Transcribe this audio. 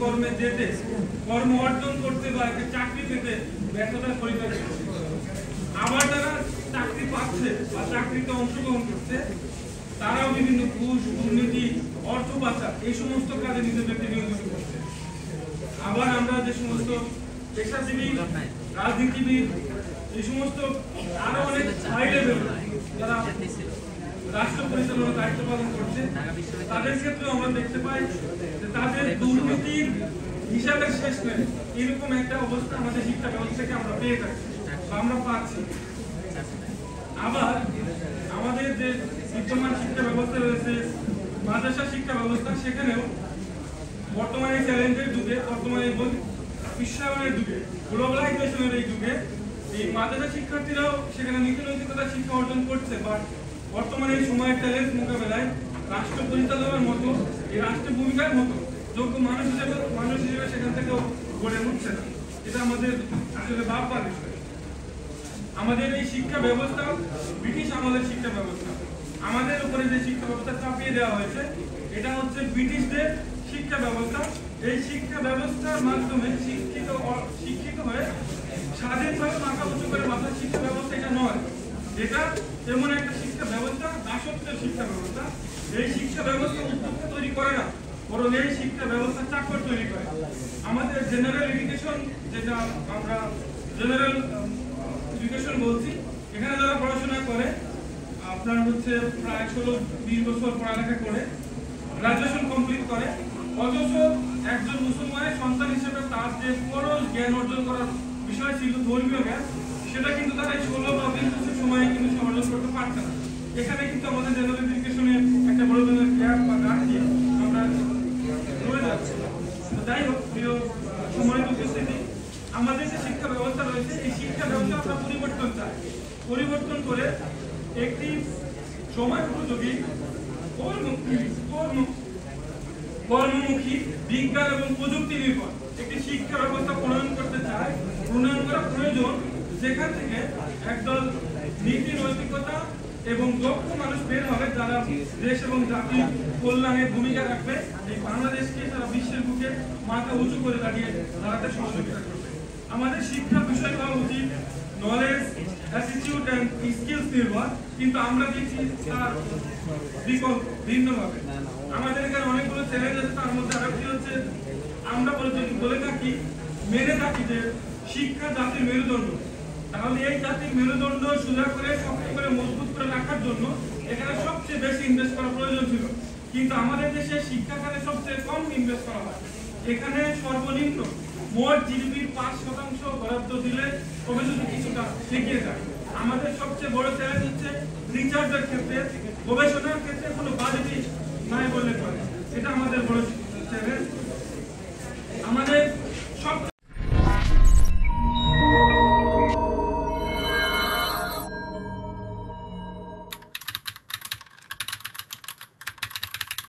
কর্মে যেতে, কর্ম অর্জন করতে বা একটা চাকরি পেতে ব্যর্থতার পরিচয় দিচ্ছে। আবার যারা চাকরি পাচ্ছে বা চাকরিতে অংশগ্রহণ করছে, তারাও বিভিন্ন ঘুষ, দুর্নীতি, অর্থ পাচার এই সমস্ত কাজে নিজেদেরকে নিয়োজিত করছে। আবার আমরা যে সমস্ত পেশাজীবী, রাজনীতিবিদ, এই সমস্ত আরো অনেক হাই লেভেল যারা রাষ্ট্র পরিচালনার দায়িত্ব পালন করছে, তাদের ক্ষেত্রেও আমরা দেখতে পাই যে তাদের দুর্নীতির হিসাবের শেষ নেই, এরকম একটা অবস্থা আমাদের শিক্ষা ব্যবস্থাকে আমরা পেয়ে থাকি বা আমরা পাচ্ছি। আবার আমাদের যে বিদ্যমান শিক্ষা ব্যবস্থা রয়েছে, মাদ্রাসা শিক্ষা ব্যবস্থা, সেখানেও বর্তমানে চ্যালেঞ্জের যুগে, বর্তমানে বিশ্বায়নের যুগে, গ্লোবালাইজেশনের এই যুগে এই মাদ্রাসা শিক্ষার্থীরাও সেখানে নীতি নৈতিকতার শিক্ষা অর্জন করছে। বাট বর্তমানে এই সময়ের চ্যালেঞ্জ মোকাবেলায় রাষ্ট্র পরিচালনার মতো, এই রাষ্ট্রের ভূমিকার মতো যোগ্য মানুষ হিসেবে সেখান থেকেও গড়ে উঠছে না। এটা আমাদের আসলে ভাববার বিষয়। আমাদের এই শিক্ষা ব্যবস্থা ব্রিটিশ আমলের শিক্ষা ব্যবস্থা, আমাদের উপরে যে শিক্ষা ব্যবস্থা চাপিয়ে দেওয়া হয়েছে, এটা হচ্ছে ব্রিটিশদের শিক্ষা ব্যবস্থা। এই শিক্ষা ব্যবস্থার মাধ্যমে শিক্ষিত হয়ে স্বাধীনভাবে মাথা উঁচু করে বাঁচার শিক্ষা ব্যবস্থা এটা নয়। এটা এমন একটা শিক্ষা ব্যবস্থা, দাসত্বের শিক্ষা ব্যবস্থা। এই শিক্ষা ব্যবস্থা উদ্যোক্তা তৈরি করে না, বরং এই শিক্ষা ব্যবস্থা চাকর তৈরি করে। আমাদের জেনারেল এডুকেশন, যেটা আমরা জেনারেল এডুকেশন বলছি, এখানে যারা পড়াশোনা করে আপনার হচ্ছে প্রায় 16-20 বছর পড়ালেখা করে গ্রাজুয়েশন কমপ্লিট করে, অথচ একজন মুসলমানের সন্তান হিসেবে তার যে ফরজ জ্ঞান অর্জন করার বিষয় ছিল ধর্মীয় জ্ঞান, সেটা কিন্তু তারা এই 16 বা 20 বছর সময়ে কিন্তু সে অর্জন করতে পারছে না। এখানে কিন্তু আমাদের জেনারেল এডুকেশনে একটা বড় ধরনের গ্যাপ বা ঘাটতি আমরা রয়ে যাচ্ছি। যাই হোক, প্রিয় সম্মানিত উপস্থিতি, আমাদের যে শিক্ষা ব্যবস্থা রয়েছে, এই শিক্ষা ব্যবস্থা আমরা পরিবর্তন চাই। পরিবর্তন করে একটি সময় উপযোগী, কর্মমুখী, বিজ্ঞান এবং প্রযুক্তি নির্ভর একটি শিক্ষা ব্যবস্থা প্রণয়ন করতে চায়। প্রণয়ন করা প্রয়োজন, যেখান থেকে একদল নীতি নৈতিকতা এবং দক্ষ মানুষ বের হবে, যারা দেশ এবং জাতির কল্যাণে ভূমিকা রাখবে। এই বাংলাদেশকে সারা বিশ্বের বুকে মাথা উঁচু করে দাঁড়িয়ে দাঁড়াতে সহযোগিতা করবে। আমাদের শিক্ষা বিষয় হওয়া উচিত নলেজ, অ্যাটিটিউড এন্ড স্কিলস নির্ভর, কিন্তু আমরা দেখছি তার বিকল্প ভিন্নভাবে। আমাদের এখানে অনেকগুলো চ্যালেঞ্জ আছে, তার মধ্যে আরেকটি হচ্ছে আমরা বলে থাকি, মেনে থাকি যে শিক্ষা জাতির মেরুদণ্ড। তাহলে এই জাতির মেরুদণ্ড সোজা করে, শক্ত করে, মজবুত করে রাখার জন্য এখানে সবচেয়ে বেশি ইনভেস্ট করা প্রয়োজন ছিল, কিন্তু আমাদের দেশে শিক্ষা খাতে সবচেয়ে কম ইনভেস্ট করা হয়। এখানে সর্বনিম্ন মোট জিডিপির 5% বরাদ্দ দিলে তবে যদি কিছুটা এগিয়ে যায়। আমাদের সবচেয়ে বড় চ্যালেঞ্জ হচ্ছে রিসার্চের ক্ষেত্রে, গবেষণার ক্ষেত্রে কোনো বাজেটই নাই বললে চলে। এটা আমাদের বড় চ্যালেঞ্জ।